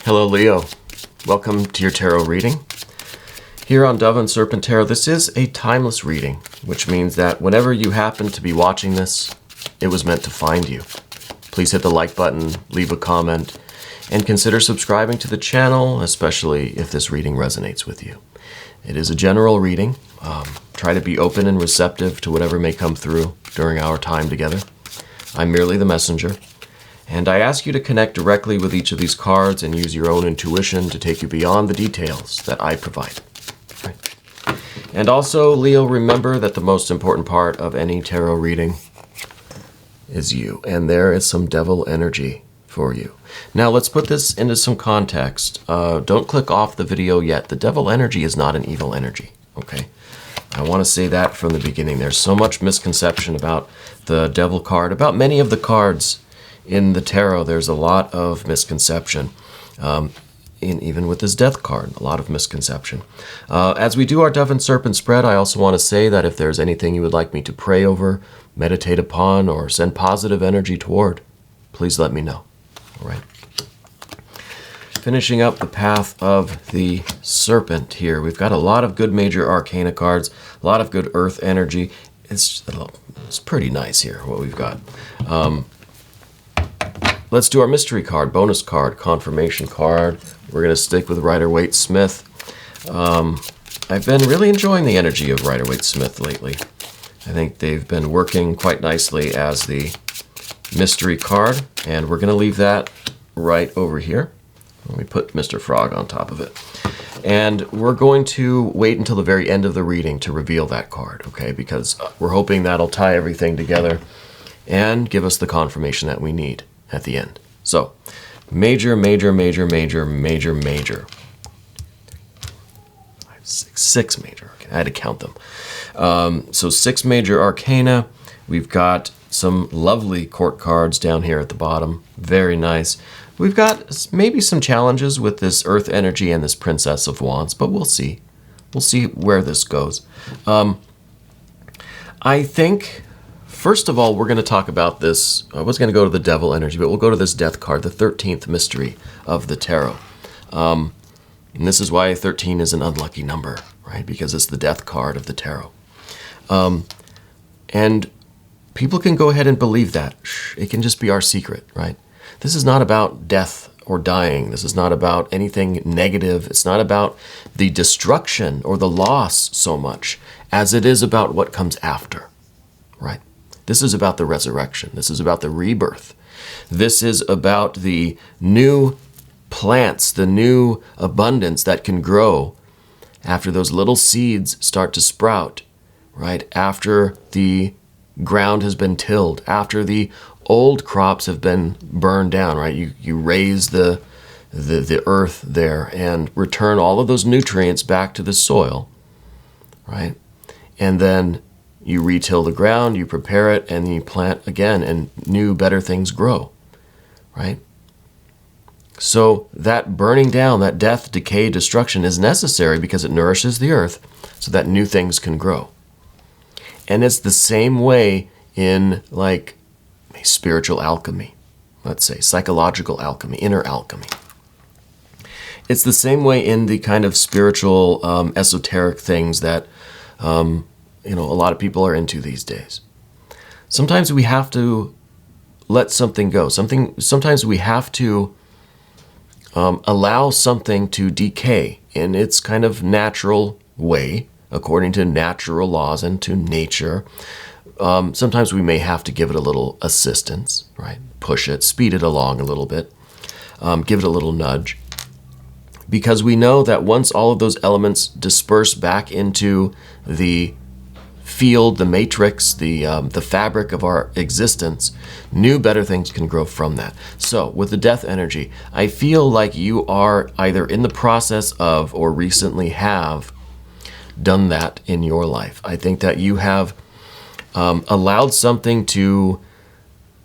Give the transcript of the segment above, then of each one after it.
Hello, Leo. Welcome to your tarot reading. Here on Dove and Serpent Tarot, this is a timeless reading, which means that whenever you happen to be watching this, it was meant to find you. Please hit the like button, leave a comment, and consider subscribing to the channel, especially if this reading resonates with you. It is a general reading. Try to be open and receptive to whatever may come through during our time together. I'm merely the messenger. And I ask you to connect directly with each of these cards and use your own intuition to take you beyond the details that I provide. Right. And also, Leo, remember that the most important part of any tarot reading is you. And there is some devil energy for you. Now, let's put this into some context. Don't click off the video yet. The devil energy is not an evil energy, okay? I want to say that from the beginning. There's so much misconception about the devil card, about many of the cards in the tarot. There's a lot of misconception, even with this death card, a lot of misconception. As we do our Dove and Serpent spread, I also want to say that if there's anything you would like me to pray over, meditate upon, or send positive energy toward, please let me know. All right. Finishing up the path of the serpent here, we've got a lot of good major arcana cards, a lot of good earth energy. It's pretty nice here, what we've got. Let's do our mystery card, bonus card, confirmation card. We're going to stick with Rider-Waite-Smith. I've been really enjoying the energy of Rider-Waite-Smith lately. I think they've been working quite nicely as the mystery card, and we're going to leave that right over here. Let me put Mr. Frog on top of it. And we're going to wait until the very end of the reading to reveal that card, okay? Because we're hoping that'll tie everything together and give us the confirmation that we need at the end. So, major. Six major. Okay, I had to count them. So 6 major arcana. We've got some lovely court cards down here at the bottom. Very nice. We've got maybe some challenges with this earth energy and this Princess of Wands, but we'll see. We'll see where this goes. I think, first of all, we're going to talk about this. I was going to go to the devil energy, but we'll go to this death card, the 13th mystery of the tarot. And this is why 13 is an unlucky number, right? Because it's the death card of the tarot. And people can go ahead and believe that. It can just be our secret, right? This is not about death or dying. This is not about anything negative. It's not about the destruction or the loss so much as it is about what comes after, right? This is about the resurrection. This is about the rebirth. This is about the new plants, the new abundance that can grow after those little seeds start to sprout, right? After the ground has been tilled, after the old crops have been burned down, right? You raise the earth there and return all of those nutrients back to the soil, right? And then you retill the ground, you prepare it, and you plant again, and new, better things grow, right? So that burning down, that death, decay, destruction is necessary because it nourishes the earth so that new things can grow. And it's the same way in like spiritual alchemy, let's say, psychological alchemy, inner alchemy. It's the same way in the kind of spiritual, esoteric things that, a lot of people are into these days. Sometimes we have to let something go. Sometimes we have to allow something to decay in its kind of natural way, according to natural laws and to nature. Sometimes we may have to give it a little assistance, right? Push it, speed it along a little bit, give it a little nudge. Because we know that once all of those elements disperse back into the field, the matrix, the fabric of our existence, new, better things can grow from that. So with the death energy, I feel like you are either in the process of or recently have done that in your life. I think that you have allowed something to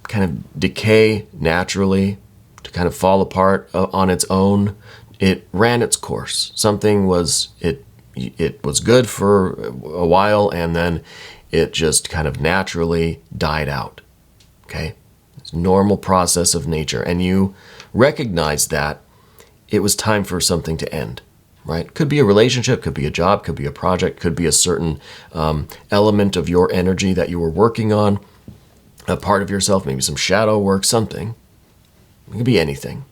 kind of decay naturally, to kind of fall apart on its own. It ran its course. Something was, it was good for a while, and then it just kind of naturally died out, okay? It's a normal process of nature, and you recognize that it was time for something to end, right? Could be a relationship, could be a job, could be a project, could be a certain element of your energy that you were working on, a part of yourself, maybe some shadow work, something. It could be anything.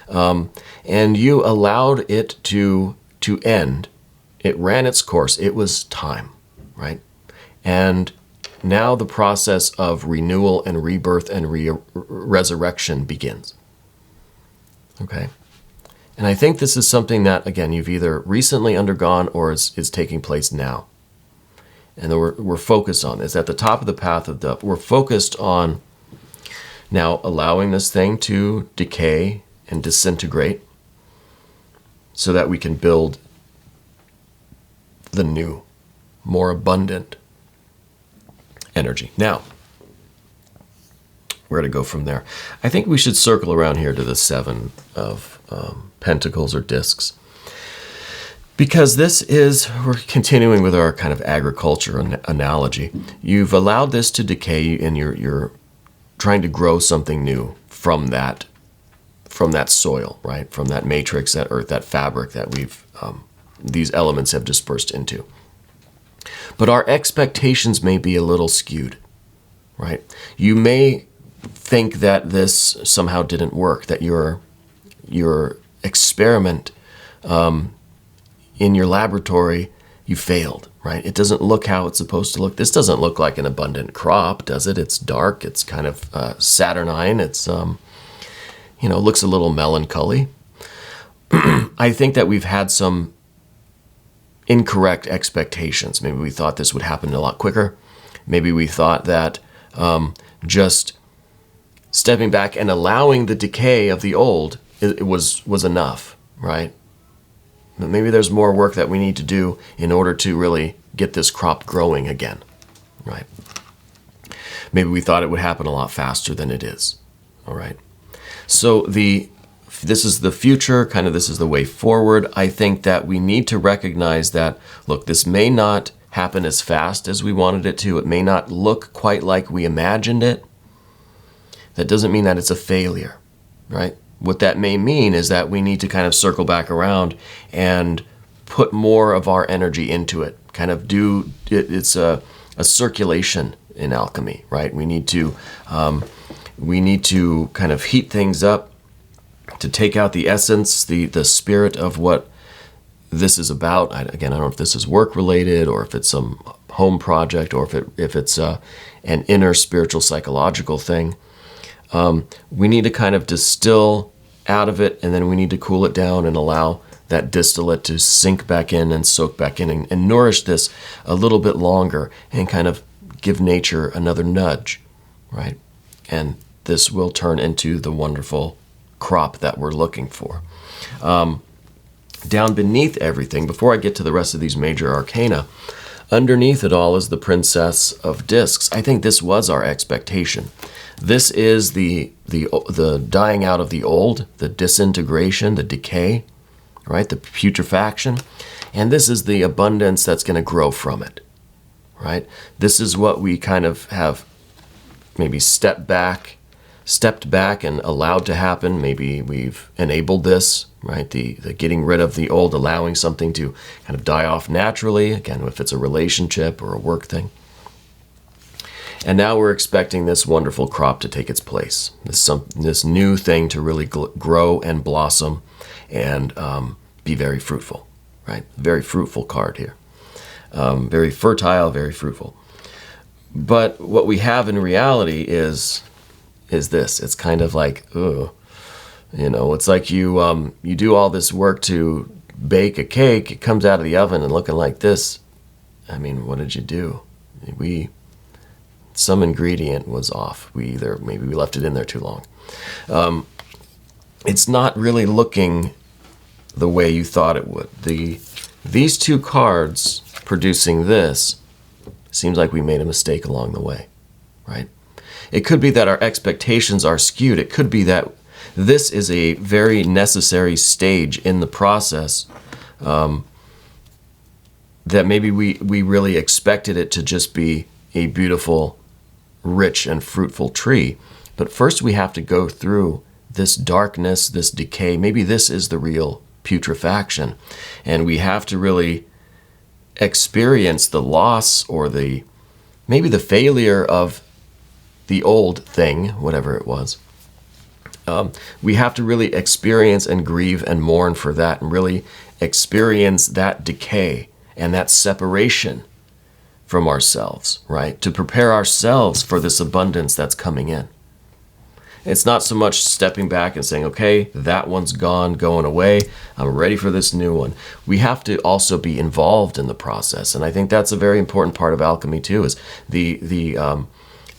And you allowed it to end. It ran its course. It was time, right? And now the process of renewal and rebirth and resurrection begins. Okay? And I think this is something that, again, you've either recently undergone or is taking place now. And we're focused on this. At the top of the path of Dove, we're focused on now allowing this thing to decay and disintegrate so that we can build the new, more abundant energy. Now, where to go from there? I think we should circle around here to the Seven of Pentacles or discs. Because we're continuing with our kind of agriculture analogy. You've allowed this to decay and you're trying to grow something new from that soil, right? From that matrix, that earth, that fabric that these elements have dispersed into. But our expectations may be a little skewed, right? You may think that this somehow didn't work, that your experiment in your laboratory, you failed, right? It doesn't look how it's supposed to look. This doesn't look like an abundant crop, does it? It's dark. It's kind of saturnine. It's, looks a little melancholy. I think that we've had some incorrect expectations. Maybe we thought this would happen a lot quicker. Maybe we thought that just stepping back and allowing the decay of the old it was enough, right? But maybe there's more work that we need to do in order to really get this crop growing again, right? Maybe we thought it would happen a lot faster than it is, all right? So this is the future, kind of this is the way forward. I think that we need to recognize that, look, this may not happen as fast as we wanted it to. It may not look quite like we imagined it. That doesn't mean that it's a failure, right? What that may mean is that we need to kind of circle back around and put more of our energy into it. Kind of it's a circulation in alchemy, right? We need to kind of heat things up to take out the essence, the spirit of what this is about. I don't know if this is work related or if it's some home project or if it's an inner spiritual psychological thing. We need to kind of distill out of it, and then we need to cool it down and allow that distillate to sink back in and soak back in and nourish this a little bit longer and kind of give nature another nudge, right? And this will turn into the wonderful crop that we're looking for. Down beneath everything, before I get to the rest of these major arcana, underneath it all is the Princess of Discs. I think this was our expectation. This is the dying out of the old, the disintegration, the decay, right? The putrefaction. And this is the abundance that's going to grow from it, right? This is what we kind of have maybe stepped back and allowed to happen. Maybe we've enabled this, right? The getting rid of the old, allowing something to kind of die off naturally, again, if it's a relationship or a work thing. And now we're expecting this wonderful crop to take its place, this new thing to really grow and blossom and be very fruitful, right? Very fruitful card here. Very fertile, very fruitful. But what we have in reality is this. It's kind of like, it's like you do all this work to bake a cake. It comes out of the oven and looking like this. I mean, what did you do? Some ingredient was off. Maybe we left it in there too long. It's not really looking the way you thought it would. These two cards producing this seems like we made a mistake along the way, right? It could be that our expectations are skewed. It could be that this is a very necessary stage in the process that maybe we really expected it to just be a beautiful, rich and fruitful tree. But first we have to go through this darkness, this decay, maybe this is the real putrefaction. And we have to really experience the loss or maybe the failure of the old thing, whatever it was. We have to really experience and grieve and mourn for that, and really experience that decay and that separation from ourselves, right? To prepare ourselves for this abundance that's coming in. It's not so much stepping back and saying, okay, that one's gone, going away, I'm ready for this new one. We have to also be involved in the process. And I think that's a very important part of alchemy too, is the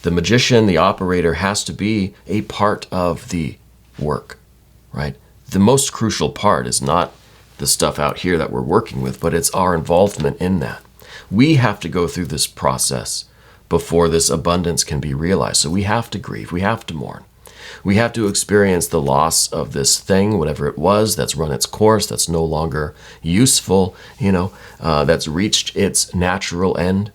magician, the operator, has to be a part of the work, right? The most crucial part is not the stuff out here that we're working with, but it's our involvement in that. We have to go through this process before this abundance can be realized. So we have to grieve, we have to mourn. We have to experience the loss of this thing, whatever it was, that's run its course, that's no longer useful, that's reached its natural end.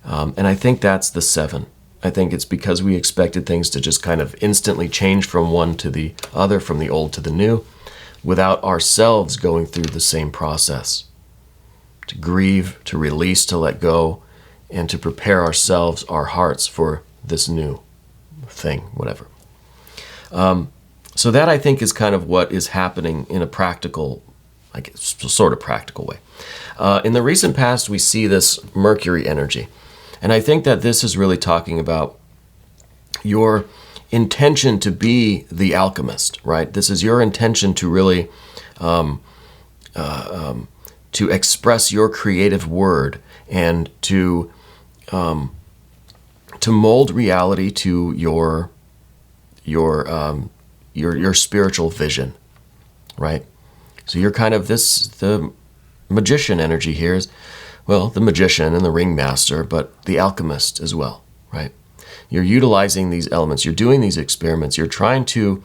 And I think that's the 7. I think it's because we expected things to just kind of instantly change from one to the other, from the old to the new, without ourselves going through the same process. To grieve, to release, to let go, and to prepare ourselves, our hearts, for this new thing, whatever. So that, I think, is kind of what is happening in a practical, I guess, sort of practical way. In the recent past, we see this Mercury energy. And I think that this is really talking about your intention to be the alchemist, right? This is your intention to really to express your creative word and to mold reality to your spiritual vision, right? So you're kind of the magician energy here is, well, the magician and the ringmaster, but the alchemist as well, right? You're utilizing these elements. You're doing these experiments. You're trying to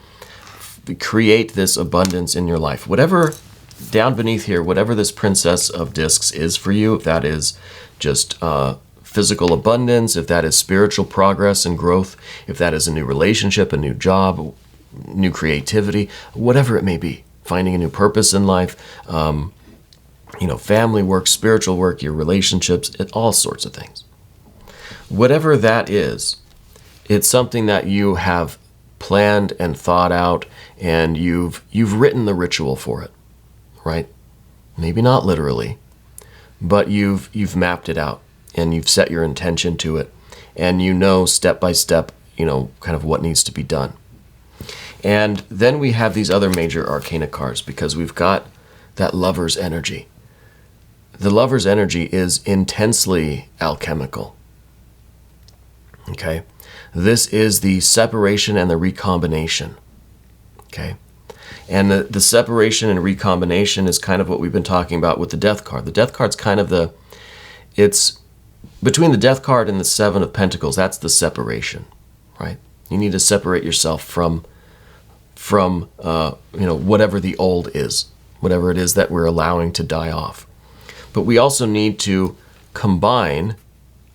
create this abundance in your life. Whatever, down beneath here, whatever this Princess of Discs is for you, if that is just physical abundance, if that is spiritual progress and growth, if that is a new relationship, a new job, new creativity, whatever it may be, finding a new purpose in life, family work, spiritual work, your relationships, all sorts of things. Whatever that is, it's something that you have planned and thought out, and you've written the ritual for it, right? Maybe not literally, but you've mapped it out, and you've set your intention to it, and step by step, kind of what needs to be done. And then we have these other major arcana cards, because we've got that Lover's energy. The Lover's energy is intensely alchemical. Okay? This is the separation and the recombination. Okay? And the separation and recombination is kind of what we've been talking about with the Death card. The Death card's kind of it's between the Death card and the 7 of Pentacles, that's the separation, right? You need to separate yourself from whatever the old is, whatever it is that we're allowing to die off. But we also need to combine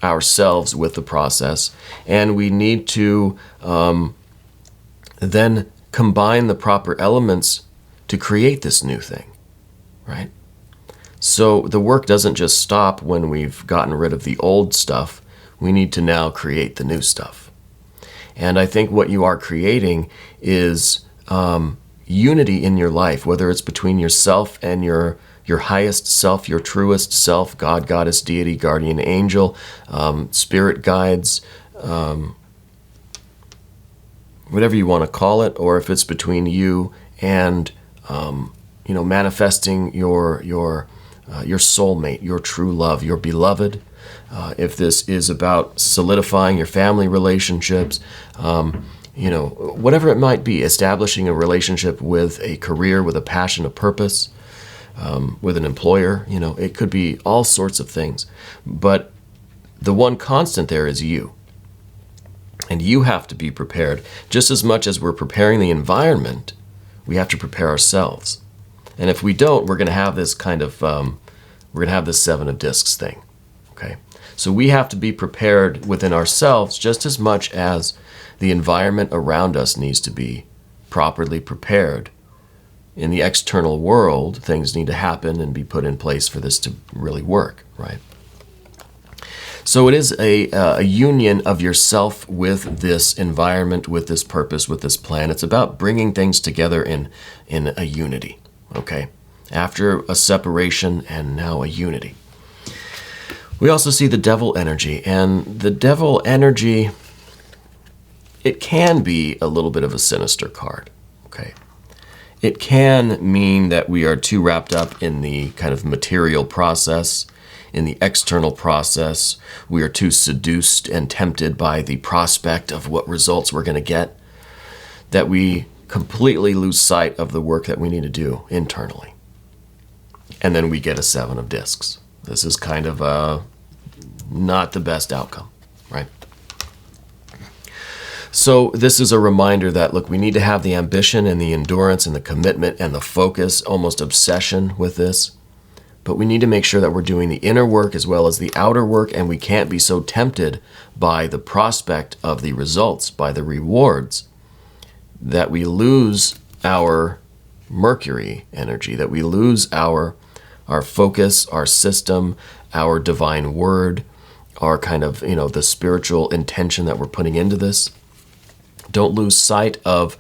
ourselves with the process, and we need to then combine the proper elements to create this new thing, right? So the work doesn't just stop when we've gotten rid of the old stuff. We need to now create the new stuff. And I think what you are creating is unity in your life, whether it's between yourself and your highest self, your truest self, God, Goddess, Deity, Guardian Angel, Spirit Guides, whatever you want to call it, or if it's between you and manifesting your soulmate, your true love, your beloved. If this is about solidifying your family relationships, whatever it might be, establishing a relationship with a career, with a passion, a purpose, with an employer, it could be all sorts of things. But the one constant there is you. And you have to be prepared. Just as much as we're preparing the environment, we have to prepare ourselves. And if we don't, we're going to have this kind of, we're going to have this 7 of Discs thing. Okay? So we have to be prepared within ourselves just as much as the environment around us needs to be properly prepared. In the external world, things need to happen and be put in place for this to really work, right? So it is a union of yourself with this environment, with this purpose, with this plan. It's about bringing things together in a unity, okay? After a separation and now a unity. We also see the devil energy, and the devil energy, it can be a little bit of a sinister card, okay? It can mean that we are too wrapped up in the kind of material process, in the external process. We are too seduced and tempted by the prospect of what results we're going to get, that we completely lose sight of the work that we need to do internally. And then we get a 7 of discs. This is kind of not the best outcome, right? So this is a reminder that, look, we need to have the ambition and the endurance and the commitment and the focus, almost obsession with this. But we need to make sure that we're doing the inner work as well as the outer work, and we can't be so tempted by the prospect of the results, by the rewards, that we lose our Mercury energy, that we lose our focus, our system, our divine word, our kind of, the spiritual intention that we're putting into this. Don't lose sight of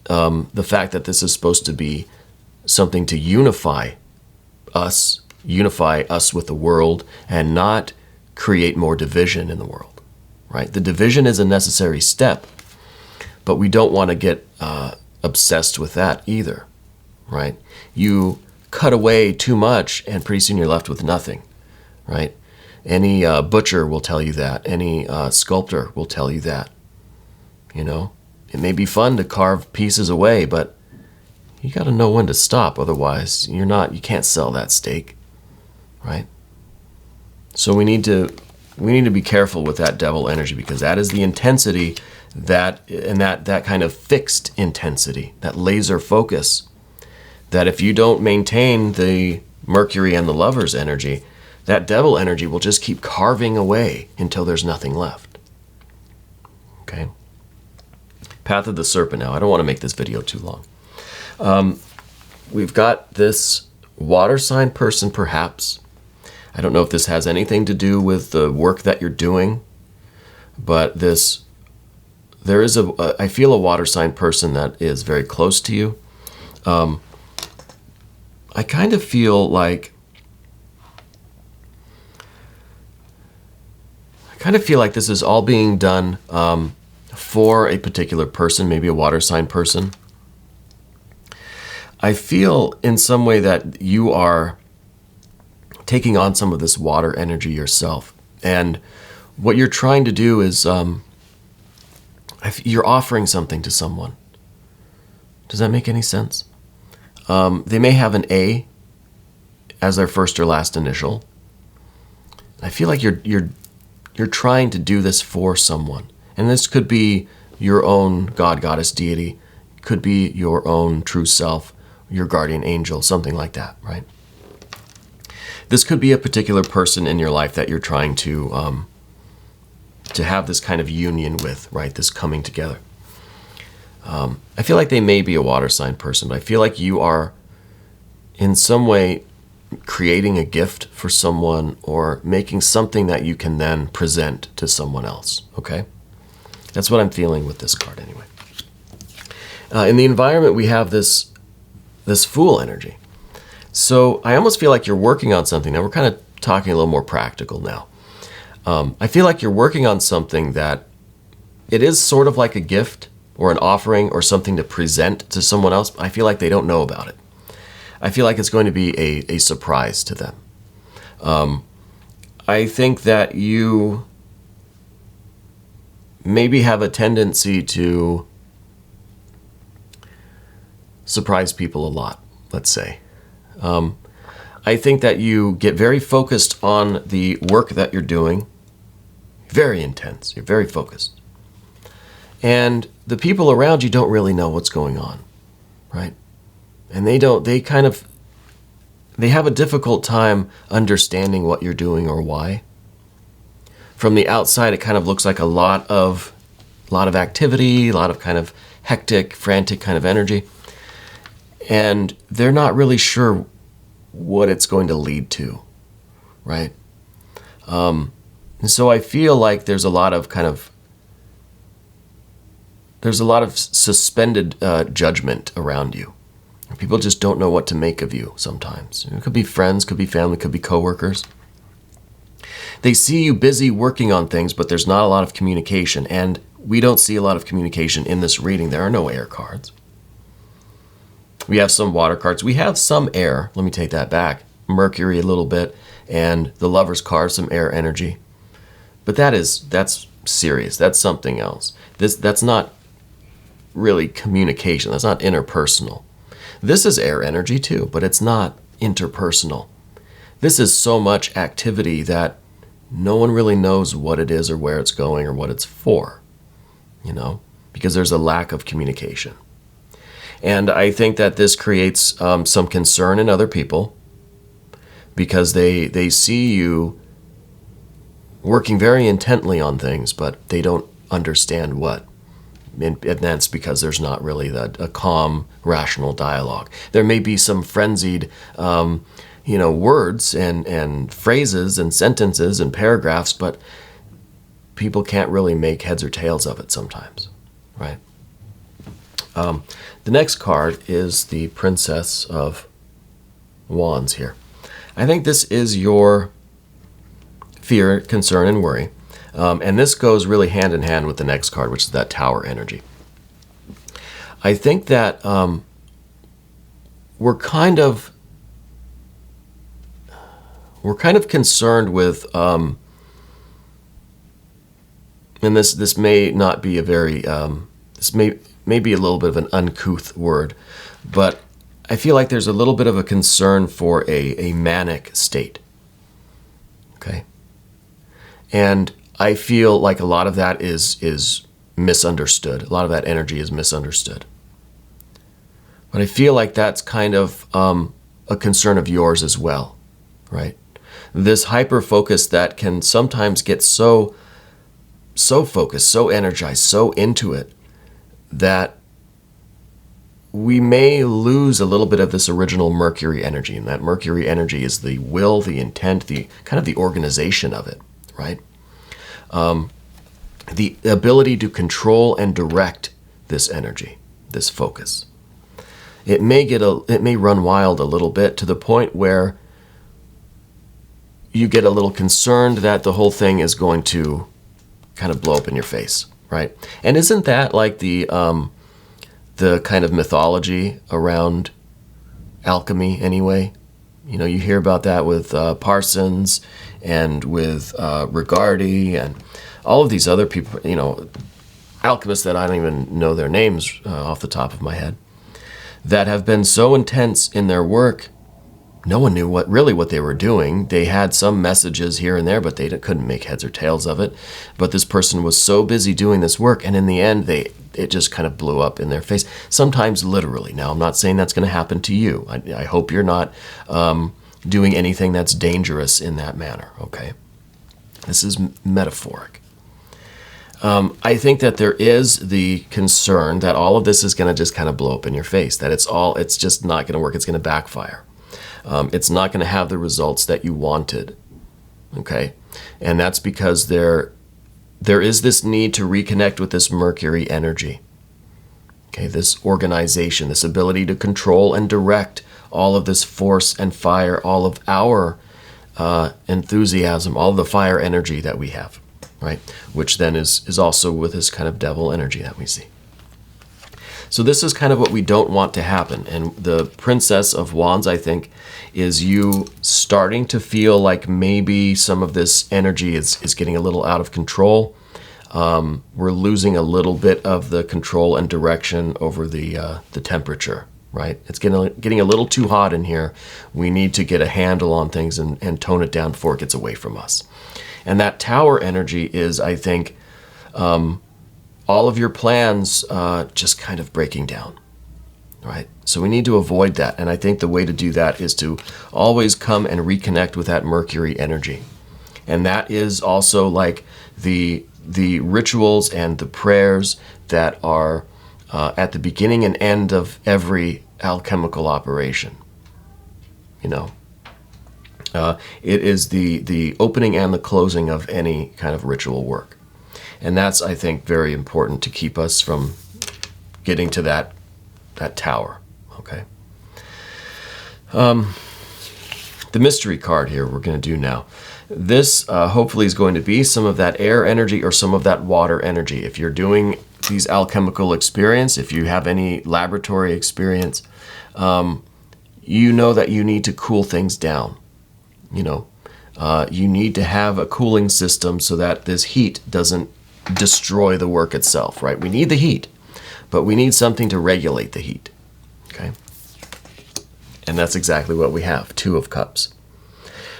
the fact that this is supposed to be something to unify us with the world, and not create more division in the world, right? The division is a necessary step, but we don't want to get obsessed with that either, right? You cut away too much and pretty soon you're left with nothing, right? Any butcher will tell you that. Any sculptor will tell you that. It may be fun to carve pieces away, but you got to know when to stop. Otherwise, you can't sell that steak, right? So we need to be careful with that devil energy, because that is the intensity that kind of fixed intensity, that laser focus, that if you don't maintain the Mercury and the Lover's energy, that devil energy will just keep carving away until there's nothing left. Okay? Path of the Serpent now. I don't want to make this video too long. We've got this water sign person, perhaps. I don't know if this has anything to do with the work that you're doing, but I feel a water sign person that is very close to you. I kind of feel like this is all being done for a particular person, maybe a water sign person. I feel in some way that you are taking on some of this water energy yourself. And what you're trying to do is you're offering something to someone. Does that make any sense? They may have an A as their first or last initial. I feel like you're trying to do this for someone. And this could be your own God, goddess, deity. It could be your own true self, your guardian angel, something like that, right? This could be a particular person in your life that you're trying to have this kind of union with, right? This coming together. I feel like they may be a water sign person, but I feel like you are in some way creating a gift for someone or making something that you can then present to someone else, okay? That's what I'm feeling with this card anyway. In the environment, we have this Fool energy. So I almost feel like you're working on something. Now we're kind of talking a little more practical now. I feel like you're working on something that it is sort of like a gift or an offering or something to present to someone else. I feel like they don't know about it. I feel like it's going to be a surprise to them. I think that you maybe have a tendency to surprise people a lot, let's say. I think that you get very focused on the work that you're doing. Very intense. You're very focused. And the people around you don't really know what's going on, right? And they have a difficult time understanding what you're doing or why. From the outside, it kind of looks like a lot of a lot of activity, a lot of kind of hectic, frantic kind of energy. And they're not really sure what it's going to lead to, right? And so I feel like there's a lot of suspended judgment around you. People just don't know what to make of you sometimes. It could be friends, could be family, could be coworkers. They see you busy working on things, but there's not a lot of communication. And we don't see a lot of communication in this reading. There are no air cards. We have some water cards. We have some air. Let me take that back. Mercury a little bit, and the Lover's card, some air energy. But that's serious. That's something else. That's not really communication. That's not interpersonal. This is air energy too, but it's not interpersonal. This is so much activity that no one really knows what it is or where it's going or what it's for, because there's a lack of communication. And I think that this creates some concern in other people because they see you working very intently on things, but they don't understand what. And that's because there's not really a calm, rational dialogue. There may be some frenzied, words and phrases and sentences and paragraphs, but people can't really make heads or tails of it sometimes, right? The next card is the Princess of Wands here. I think this is your fear, concern, and worry. And this goes really hand in hand with the next card, which is that Tower energy. I think that we're kind of concerned with, and this may not be a very, this may be a little bit of an uncouth word, but I feel like there's a little bit of a concern for a manic state. Okay? And I feel like a lot of that is misunderstood. A lot of that energy is misunderstood. But I feel like that's kind of a concern of yours as well, right? This hyper-focus that can sometimes get so focused, so energized, so into it, that we may lose a little bit of this original Mercury energy. And that Mercury energy is the will, the intent, the kind of the organization of it, right? The ability to control and direct this energy, this focus. It may run wild a little bit to the point where you get a little concerned that the whole thing is going to kind of blow up in your face, right? And isn't that like the kind of mythology around alchemy anyway? You hear about that with Parsons and with Rigardi and all of these other people, alchemists that I don't even know their names off the top of my head, that have been so intense in their work, no one knew what they were doing. They had some messages here and there, but they couldn't make heads or tails of it. But this person was so busy doing this work, and in the end, it just kind of blew up in their face. Sometimes literally. Now, I'm not saying that's going to happen to you. I hope you're not doing anything that's dangerous in that manner, okay? This is metaphoric. I think that there is the concern that all of this is going to just kind of blow up in your face, that it's just not going to work. It's going to backfire. It's not going to have the results that you wanted, okay? And that's because there is this need to reconnect with this Mercury energy, okay? This organization, this ability to control and direct all of this force and fire, all of our enthusiasm, all of the fire energy that we have, right? Which then is also with this kind of devil energy that we see. So this is kind of what we don't want to happen. And the Princess of Wands, I think, is you starting to feel like maybe some of this energy is getting a little out of control. We're losing a little bit of the control and direction over the temperature, right? It's getting a little too hot in here. We need to get a handle on things and tone it down before it gets away from us. And that Tower energy is, I think, all of your plans just kind of breaking down, right? So we need to avoid that. And I think the way to do that is to always come and reconnect with that Mercury energy. And that is also like the the rituals and the prayers that are at the beginning and end of every alchemical operation. You know, it is the opening and the closing of any kind of ritual work. And that's, I think, very important to keep us from getting to that tower, okay? The mystery card here we're going to do now. This hopefully is going to be some of that air energy or some of that water energy. If you're doing these alchemical experience, if you have any laboratory experience, you know that you need to cool things down. You know, you need to have a cooling system so that this heat doesn't destroy the work itself, right? We need the heat, but we need something to regulate the heat, okay? And that's exactly what we have, Two of Cups.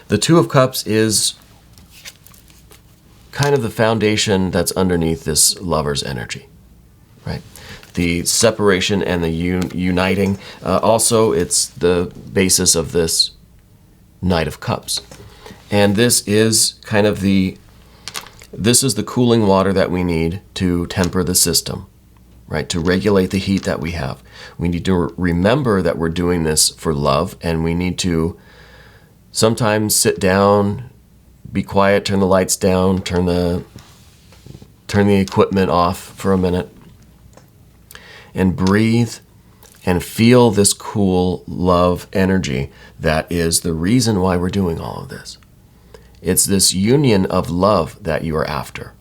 The Two of Cups is kind of the foundation that's underneath this lover's energy, right? The separation and the uniting. Also, it's the basis of this Knight of Cups. And this is kind of the cooling water that we need to temper the system, right? To regulate the heat that we have. We need to remember that we're doing this for love, and we need to sometimes sit down, be quiet, turn the lights down, turn the equipment off for a minute, and breathe and feel this cool love energy that is the reason why we're doing all of this. It's this union of love that you are after.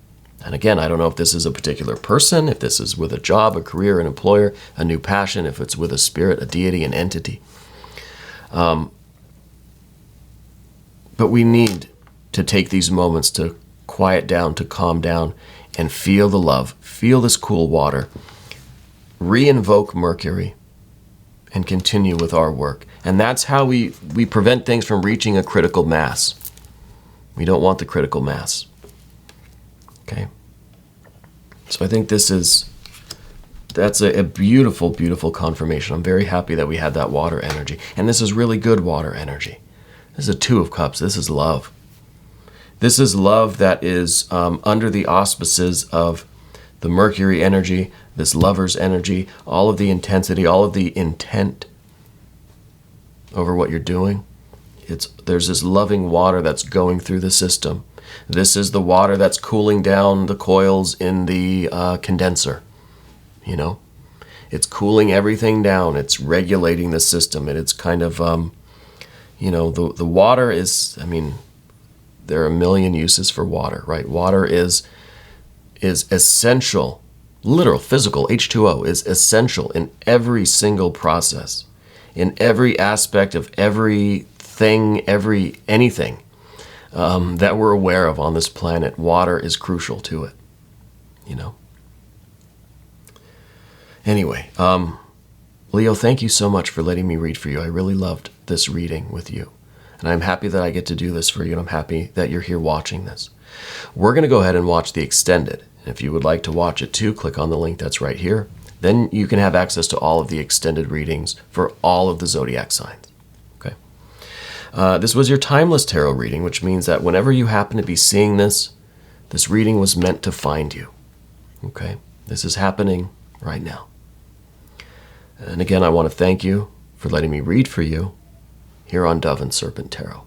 And again, I don't know if this is a particular person, if this is with a job, a career, an employer, a new passion, if it's with a spirit, a deity, an entity. But we need to take these moments to quiet down, to calm down, and feel the love, feel this cool water, re-invoke Mercury, and continue with our work. And that's how we prevent things from reaching a critical mass. We don't want the critical mass. Okay? So I think that's a beautiful, beautiful confirmation. I'm very happy that we had that water energy. And this is really good water energy. This is a Two of Cups. This is love. This is love that is under the auspices of the Mercury energy, this lover's energy, all of the intensity, all of the intent over what you're doing. There's this loving water that's going through the system. This is the water that's cooling down the coils in the condenser. You know, it's cooling everything down. It's regulating the system. And it's kind of, the water is, there are a million uses for water, right? Water is essential, literal, physical, H2O is essential in every single process, in every aspect of everything, anything that we're aware of on this planet. Water is crucial to it, you know. Anyway, Leo, thank you so much for letting me read for you. I really loved this reading with you. And I'm happy that I get to do this for you, and I'm happy that you're here watching this. We're going to go ahead and watch the extended. If you would like to watch it too, click on the link that's right here. Then you can have access to all of the extended readings for all of the zodiac signs. Okay. This was your timeless tarot reading, which means that whenever you happen to be seeing this, this reading was meant to find you. Okay. This is happening right now. And again, I want to thank you for letting me read for you here on Dove and Serpent Tarot.